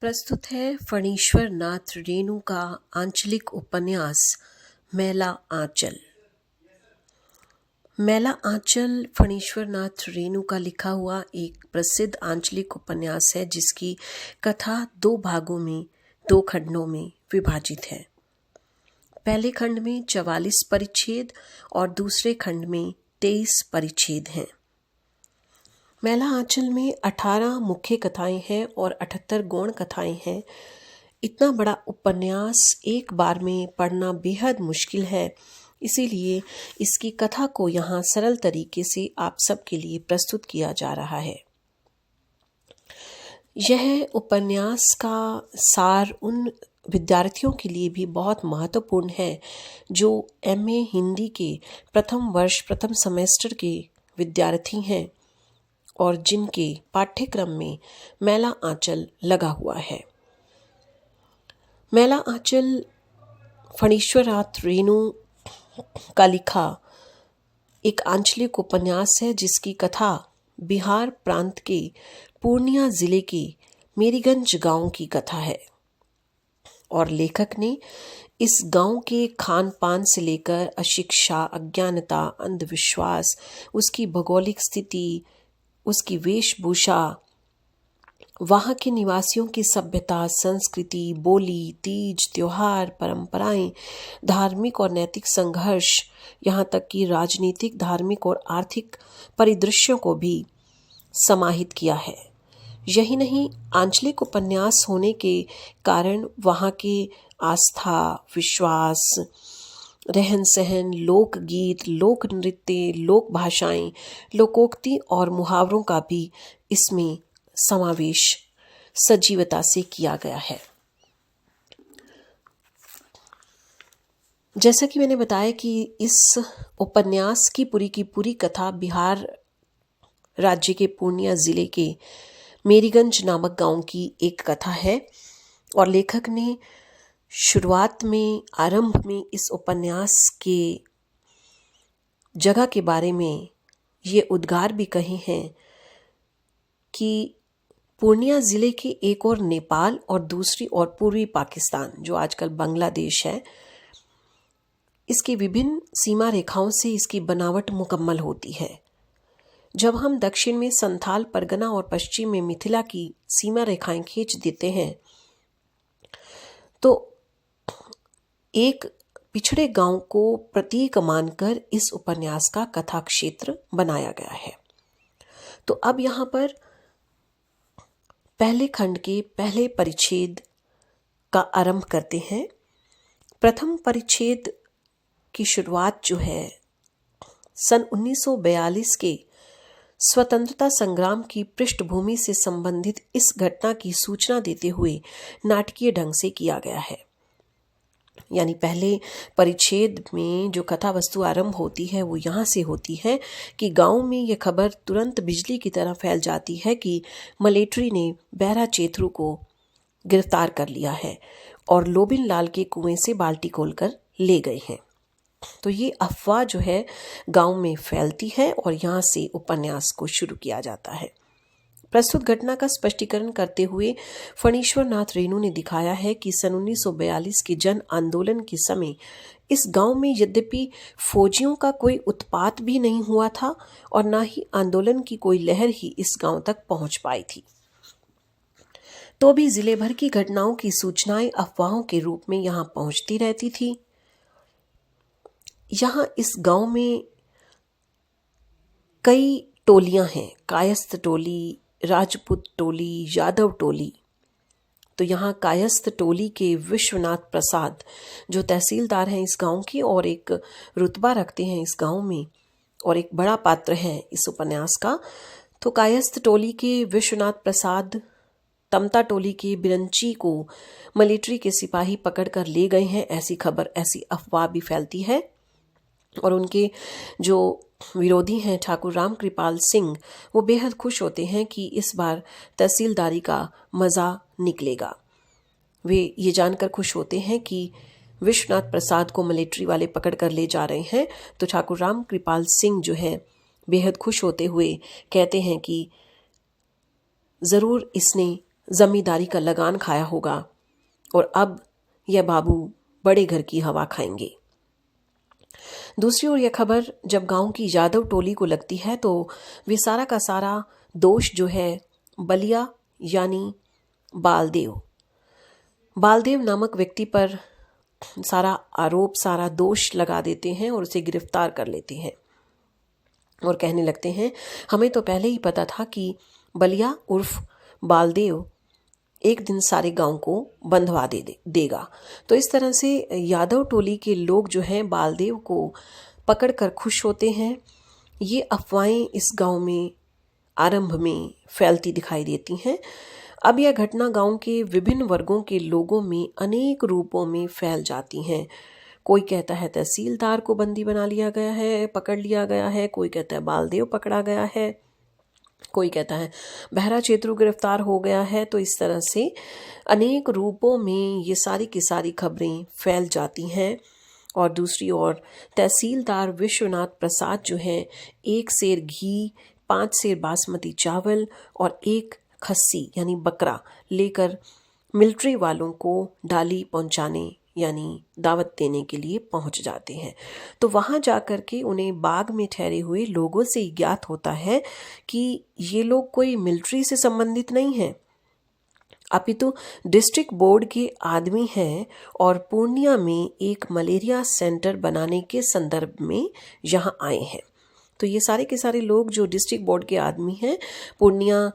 प्रस्तुत है फणीश्वर नाथ रेणु का आंचलिक उपन्यास मैला आंचल। मैला आंचल फणीश्वर नाथ रेणु का लिखा हुआ एक प्रसिद्ध आंचलिक उपन्यास है जिसकी कथा 2 भागों में 2 खंडों में विभाजित है। पहले खंड में 44 परिच्छेद और दूसरे खंड में 23 परिच्छेद हैं। मैला आंचल में 18 मुख्य कथाएं हैं और 78 गौण कथाएं हैं। इतना बड़ा उपन्यास एक बार में पढ़ना बेहद मुश्किल है, इसीलिए इसकी कथा को यहाँ सरल तरीके से आप सबके लिए प्रस्तुत किया जा रहा है। यह उपन्यास का सार उन विद्यार्थियों के लिए भी बहुत महत्वपूर्ण है जो MA हिंदी के प्रथम वर्ष प्रथम सेमेस्टर के विद्यार्थी हैं और जिनके पाठ्यक्रम में मैला आंचल लगा हुआ है। मैला आंचल फणीश्वर नाथ रेणु का लिखा एक आंचलिक उपन्यास है जिसकी कथा बिहार प्रांत के पूर्णिया जिले के मेरीगंज गांव की कथा है और लेखक ने इस गांव के खान पान से लेकर अशिक्षा, अज्ञानता, अंधविश्वास, उसकी भौगोलिक स्थिति, उसकी वेशभूषा, वहाँ के निवासियों की सभ्यता, संस्कृति, बोली, तीज, त्योहार, परंपराएं, धार्मिक और नैतिक संघर्ष, यहाँ तक कि राजनीतिक, धार्मिक और आर्थिक परिदृश्यों को भी समाहित किया है। यही नहीं, आंचलिक उपन्यास होने के कारण वहाँ के आस्था, विश्वास, रहन सहन, लोकगीत, लोक नृत्य, लोक भाषाएं, लोकोक्ति और मुहावरों का भी इसमें समावेश सजीवता से किया गया है। जैसा कि मैंने बताया कि इस उपन्यास की पूरी कथा बिहार राज्य के पूर्णिया जिले के मेरीगंज नामक गांव की एक कथा है और लेखक ने शुरुआत में, आरंभ में इस उपन्यास के जगह के बारे में ये उद्गार भी कहे हैं कि पूर्णिया जिले के एक और नेपाल और दूसरी ओर पूर्वी पाकिस्तान जो आजकल बांग्लादेश है, इसकी विभिन्न सीमा रेखाओं से इसकी बनावट मुकम्मल होती है। जब हम दक्षिण में संथाल परगना और पश्चिम में मिथिला की सीमा रेखाएं खींच देते हैं तो एक पिछड़े गांव को प्रतीक मानकर इस उपन्यास का कथा क्षेत्र बनाया गया है। तो अब यहाँ पर पहले खंड के पहले परिच्छेद का आरंभ करते हैं। प्रथम परिच्छेद की शुरुआत जो है सन 1942 के स्वतंत्रता संग्राम की पृष्ठभूमि से संबंधित इस घटना की सूचना देते हुए नाटकीय ढंग से किया गया है। यानी पहले परिच्छेद में जो कथा वस्तु आरंभ होती है वो यहाँ से होती है कि गांव में ये खबर तुरंत बिजली की तरह फैल जाती है कि मलेट्री ने बहरा चेथरू को गिरफ्तार कर लिया है और लोबिन लाल के कुएं से बाल्टी खोलकर ले गए हैं। तो ये अफवाह जो है गांव में फैलती है और यहाँ से उपन्यास को शुरू किया जाता है। प्रस्तुत घटना का स्पष्टीकरण करते हुए फणीश्वर नाथ रेणु ने दिखाया है कि सन 1942 के जन आंदोलन के समय इस गांव में यद्यपि फौजियों का कोई उत्पात भी नहीं हुआ था और न ही आंदोलन की कोई लहर ही इस गांव तक पहुंच पाई थी, तो भी जिले भर की घटनाओं की सूचनाएं अफवाहों के रूप में यहां पहुंचती रहती थी। यहाँ इस गांव में कई टोलियां हैं, कायस्थ टोली, राजपूत टोली, यादव टोली। तो यहाँ कायस्थ टोली के विश्वनाथ प्रसाद जो तहसीलदार हैं इस गांव के और एक रुतबा रखते हैं इस गांव में और एक बड़ा पात्र है इस उपन्यास का। तो कायस्थ टोली के विश्वनाथ प्रसाद तमता टोली के बिरंची को मलेट्री के सिपाही पकड़कर ले गए हैं, ऐसी खबर, ऐसी अफवाह भी फैलती है। और उनके जो विरोधी हैं ठाकुर राम कृपाल सिंह, वो बेहद खुश होते हैं कि इस बार तहसीलदारी का मज़ा निकलेगा। वे ये जानकर खुश होते हैं कि विश्वनाथ प्रसाद को मलेट्री वाले पकड़ कर ले जा रहे हैं। तो ठाकुर राम कृपाल सिंह जो है बेहद खुश होते हुए कहते हैं कि ज़रूर इसने जमींदारी का लगान खाया होगा और अब यह बाबू बड़े घर की हवा खाएंगे। दूसरी ओर यह खबर जब गांव की यादव टोली को लगती है तो वे सारा का सारा दोष जो है बलिया यानी बालदेव नामक व्यक्ति पर सारा आरोप, सारा दोष लगा देते हैं और उसे गिरफ्तार कर लेते हैं और कहने लगते हैं हमें तो पहले ही पता था कि बलिया उर्फ बालदेव एक दिन सारे गांव को बंधवा देगा। तो इस तरह से यादव टोली के लोग जो हैं बालदेव को पकड़कर खुश होते हैं। ये अफवाहें इस गांव में आरंभ में फैलती दिखाई देती हैं। अब यह घटना गांव के विभिन्न वर्गों के लोगों में अनेक रूपों में फैल जाती हैं। कोई कहता है तहसीलदार को बंदी बना लिया गया है, पकड़ लिया गया है। कोई कहता है बालदेव पकड़ा गया है। कोई कहता है बहरा चेतरू गिरफ्तार हो गया है। तो इस तरह से अनेक रूपों में ये सारी की सारी खबरें फैल जाती हैं। और दूसरी ओर तहसीलदार विश्वनाथ प्रसाद जो हैं 1 सेर घी, 5 सेर बासमती चावल और 1 खस्सी यानी बकरा लेकर मिलिट्री वालों को डाली पहुंचाने यानी दावत देने के लिए पहुंच जाते हैं। तो वहां जाकर के उन्हें बाग में ठहरे हुए लोगों से ज्ञात होता है कि ये लोग कोई मिलिट्री से संबंधित नहीं है, अपितु डिस्ट्रिक्ट बोर्ड के आदमी हैं और पूर्णिया में एक मलेरिया सेंटर बनाने के संदर्भ में यहाँ आए हैं। तो ये सारे के सारे लोग जो डिस्ट्रिक्ट बोर्ड के आदमी हैं, पूर्णिया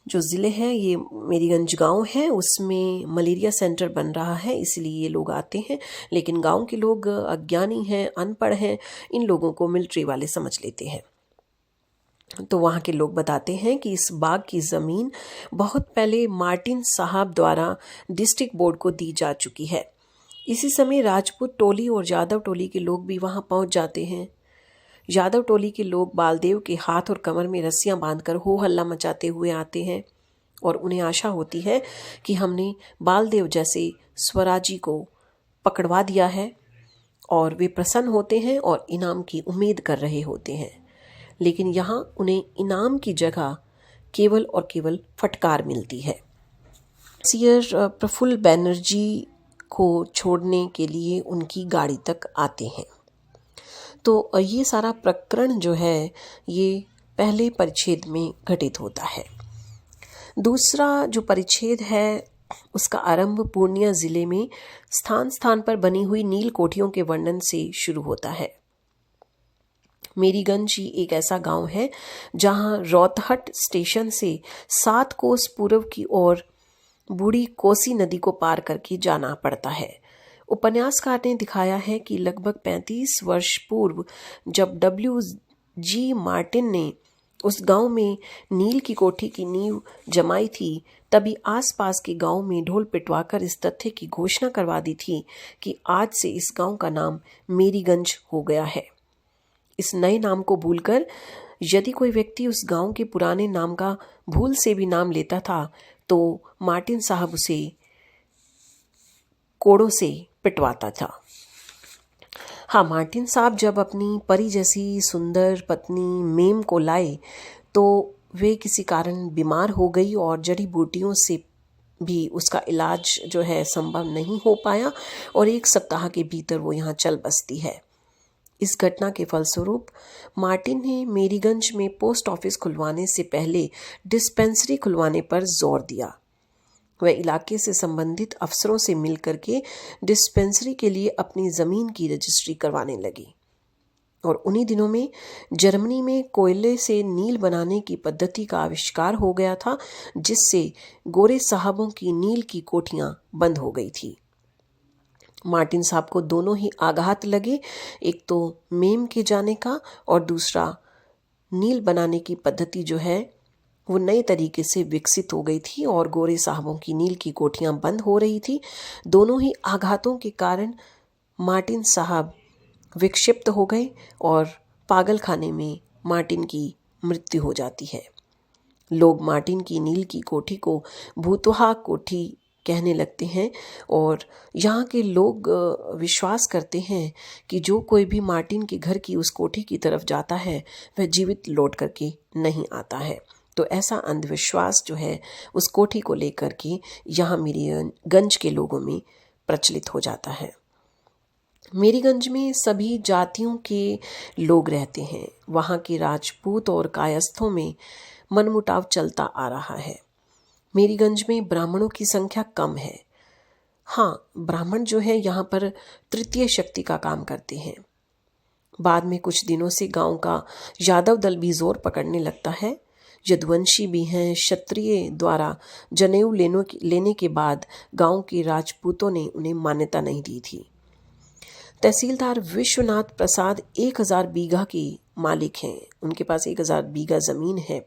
जो ज़िले है ये मेरीगंज गांव है, उसमें मलेरिया सेंटर बन रहा है, इसलिए ये लोग आते हैं। लेकिन गांव के लोग अज्ञानी हैं, अनपढ़ हैं, इन लोगों को मिलिट्री वाले समझ लेते हैं। तो वहाँ के लोग बताते हैं कि इस बाग की ज़मीन बहुत पहले मार्टिन साहब द्वारा डिस्ट्रिक्ट बोर्ड को दी जा चुकी है। इसी समय राजपूत टोली और यादव टोली के लोग भी वहाँ पहुँच जाते हैं। यादव टोली के लोग बालदेव के हाथ और कमर में रस्सियां बांधकर हो हल्ला मचाते हुए आते हैं और उन्हें आशा होती है कि हमने बालदेव जैसे स्वराजी को पकड़वा दिया है और वे प्रसन्न होते हैं और इनाम की उम्मीद कर रहे होते हैं। लेकिन यहाँ उन्हें इनाम की जगह केवल और केवल फटकार मिलती है। सियर प्रफुल्ल बैनर्जी को छोड़ने के लिए उनकी गाड़ी तक आते हैं। तो ये सारा प्रकरण जो है ये पहले परिच्छेद में घटित होता है। दूसरा जो परिच्छेद है उसका आरंभ पूर्णिया जिले में स्थान स्थान पर बनी हुई नील कोठियों के वर्णन से शुरू होता है। मेरीगंज ही एक ऐसा गांव है जहां रौतहट स्टेशन से 7 कोस पूर्व की ओर बूढ़ी कोसी नदी को पार करके जाना पड़ता है। उपन्यासकार ने दिखाया है कि लगभग 35 वर्ष पूर्व जब W.G. मार्टिन ने उस गांव में नील की कोठी की नींव जमाई थी, तभी आसपास के गांव में ढोल पिटवाकर इस तथ्य की घोषणा करवा दी थी कि आज से इस गांव का नाम मेरीगंज हो गया है। इस नए नाम को भूलकर यदि कोई व्यक्ति उस गांव के पुराने नाम का भूल से भी नाम लेता था तो मार्टिन साहब उसे कोड़ों से पिटवाता था। हाँ, मार्टिन साहब जब अपनी परी जैसी सुंदर पत्नी मेम को लाए तो वे किसी कारण बीमार हो गई और जड़ी बूटियों से भी उसका इलाज जो है संभव नहीं हो पाया और 1 सप्ताह के भीतर वो यहाँ चल बसती है। इस घटना के फलस्वरूप मार्टिन ने मेरीगंज में पोस्ट ऑफिस खुलवाने से पहले डिस्पेंसरी खुलवाने पर जोर दिया। वह इलाके से संबंधित अफसरों से मिलकर के डिस्पेंसरी के लिए अपनी ज़मीन की रजिस्ट्री करवाने लगी और उन्हीं दिनों में जर्मनी में कोयले से नील बनाने की पद्धति का आविष्कार हो गया था, जिससे गोरे साहबों की नील की कोठियां बंद हो गई थी। मार्टिन साहब को दोनों ही आघात लगे, एक तो मेम के जाने का और दूसरा नील बनाने की पद्धति जो है वो नए तरीके से विकसित हो गई थी और गोरे साहबों की नील की कोठियां बंद हो रही थी। दोनों ही आघातों के कारण मार्टिन साहब विक्षिप्त हो गए और पागल खाने में मार्टिन की मृत्यु हो जाती है। लोग मार्टिन की नील की कोठी को भूतहा कोठी कहने लगते हैं और यहाँ के लोग विश्वास करते हैं कि जो कोई भी मार्टिन के घर की उस कोठी की तरफ जाता है वह जीवित लौट करके नहीं आता है। तो ऐसा अंधविश्वास जो है उस कोठी को लेकर के यहाँ मेरीगंज के लोगों में प्रचलित हो जाता है। मेरीगंज में सभी जातियों के लोग रहते हैं। वहाँ के राजपूत और कायस्थों में मनमुटाव चलता आ रहा है। मेरीगंज में ब्राह्मणों की संख्या कम है। हाँ, ब्राह्मण जो है यहाँ पर तृतीय शक्ति का काम करते हैं। बाद में कुछ दिनों से गांव का यादव दल भी जोर पकड़ने लगता है। यदुवंशी भी हैं। क्षत्रिय द्वारा जनेऊ लेने के बाद गांव के राजपूतों ने उन्हें मान्यता नहीं दी थी। तहसीलदार विश्वनाथ प्रसाद 1000 बीघा की मालिक हैं। उनके पास 1000 बीघा जमीन है।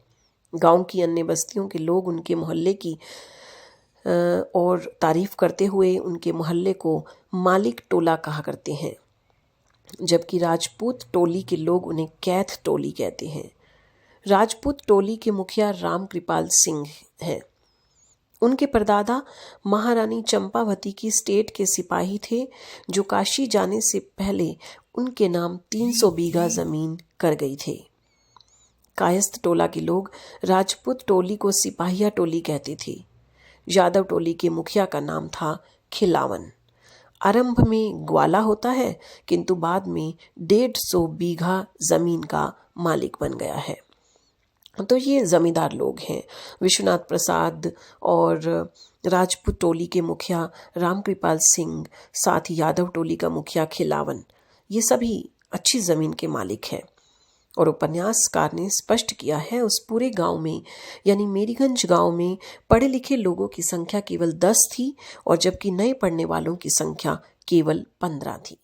गांव की अन्य बस्तियों के लोग उनके मोहल्ले की और तारीफ करते हुए उनके मोहल्ले को मालिक टोला कहा करते हैं, जबकि राजपूत टोली के लोग उन्हें कैथ टोली कहते हैं। राजपूत टोली के मुखिया राम कृपाल सिंह हैं। उनके परदादा महारानी चंपावती की स्टेट के सिपाही थे, जो काशी जाने से पहले उनके नाम 300 बीघा जमीन कर गई थे। कायस्थ टोला के लोग राजपूत टोली को सिपाहिया टोली कहते थे। यादव टोली के मुखिया का नाम था खिलावन। आरंभ में ग्वाला होता है, किंतु बाद में 150 बीघा जमीन का मालिक बन गया है। तो ये जमींदार लोग हैं। विश्वनाथ प्रसाद और राजपूत टोली के मुखिया रामकृपाल सिंह, साथ ही यादव टोली का मुखिया खिलावन, ये सभी अच्छी जमीन के मालिक हैं। और उपन्यासकार ने स्पष्ट किया है उस पूरे गांव में, यानी मेरीगंज गांव में पढ़े लिखे लोगों की संख्या केवल 10 थी, और जबकि नए पढ़ने वालों की संख्या केवल 15 थी।